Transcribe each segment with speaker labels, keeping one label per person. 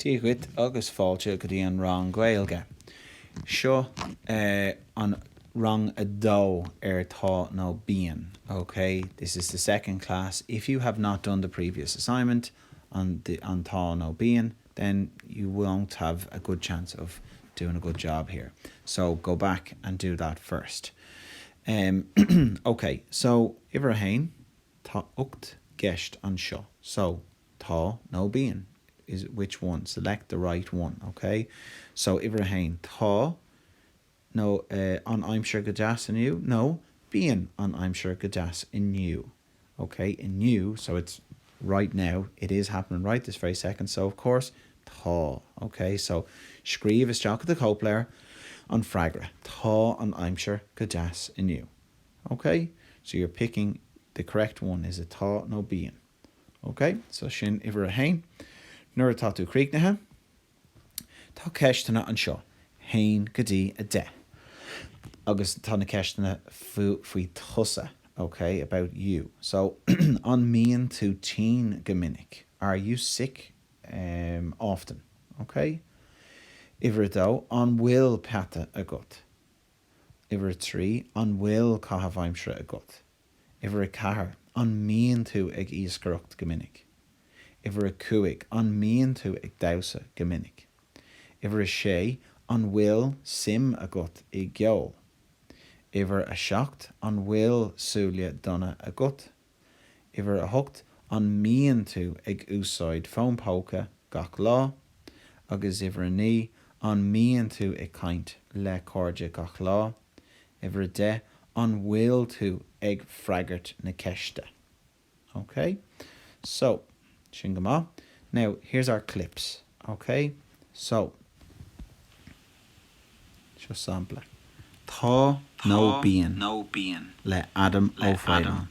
Speaker 1: Díhuit agus fáilte go dtí an rang Gaeilge. Seo an rang a dó tá nó bíonn. Okay, this is the second class. If you have not done the previous assignment on tá nó bíonn, then you won't have a good chance of doing a good job here. So go back and do that first. Okay, so iver a hain, tá ucht gest an seo. So tá nó bíonn is which one? Select the right one. Okay, so iver a hain, tá no an aimsir go deas inniu. No, bíonn an aimsir go deas inniu. Okay, inniu, so it's right now. It is happening right this very second. So of course, tá. Okay, so scríomh is teach the copléir an freagra. Tá an aimsir go deas inniu. Okay, so you're picking the correct one. Is it tá nó bíonn? Okay, so sin iver a hain. Nuair atá tú críochnathe, tá ceistena an seo. Hain go dtí a de. Agus tá na ceistena faoi tusa, okay, about you. So, an mian tú teen gomininic. Are you sick often? Okay. Iver dó, an bhfuil peata a gut. Iver trí, an bhfuil caithfheimsere a gut. Iver a cahar, an mian tú ag íoscarocht gomininic. Iver a cuaig, an mian tú ag dausa gomininic. Iver a sé, an bhfuil sim a gut I geol. Iver a seacht, an bhfuil súile donna a gut. Iver a hocht, an mian tú ag úsáid fónpóca gach lá. Agus iver a ní, an mian tú ag caint le cóide gach lá. Iver a de, an bhfuil tú ag freagart na ceiste. Okay, so sin go maith. Now here's our clips. Okay, so just sample. Tá nó bíonn le Adam Ó Foileán.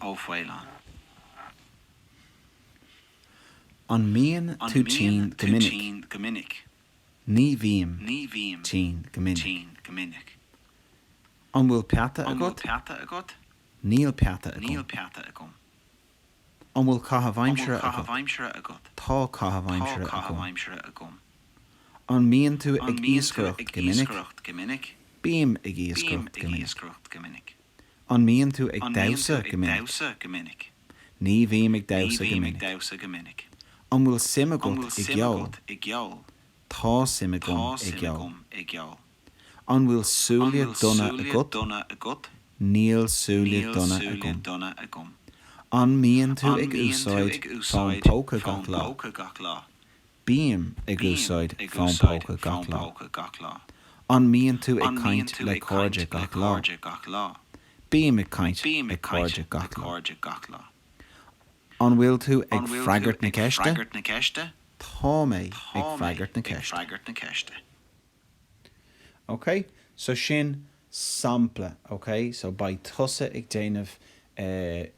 Speaker 1: An mian tú teen gomininic. Ní bhíam teen gomininic. An bhfuil peata a gut? Níl peata a gom. An bhfuil caithfheimsere a gut? Tá caithfheimsere a gom. An mian tú ag íoscarocht gomininic? Bíam ag íoscarocht gomininic. An mian tú ag dausa gomininic? Ní bhíam ag dausa gomininic. An bhfuil sim a gut I geol? Tá sim a gom I geol. An bhfuil súile donna a gut? Níl súile donna a gom. An mian tú ag úsáid fónpóca gach lá? Bíam ag úsáid fónpóca gach lá. An mian tú ag caint le cóide gach lá? Bíam ag caint le cóide gach lá. An bhfuil tú ag freagart na ceiste? Tá mé ag freagart na ceiste. Okay, so sin sample. Okay, so by tusa ag déanamh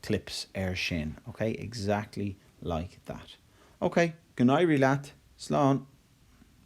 Speaker 1: clips sin. Okay, exactly like that. Okay, good night, leat. Slán.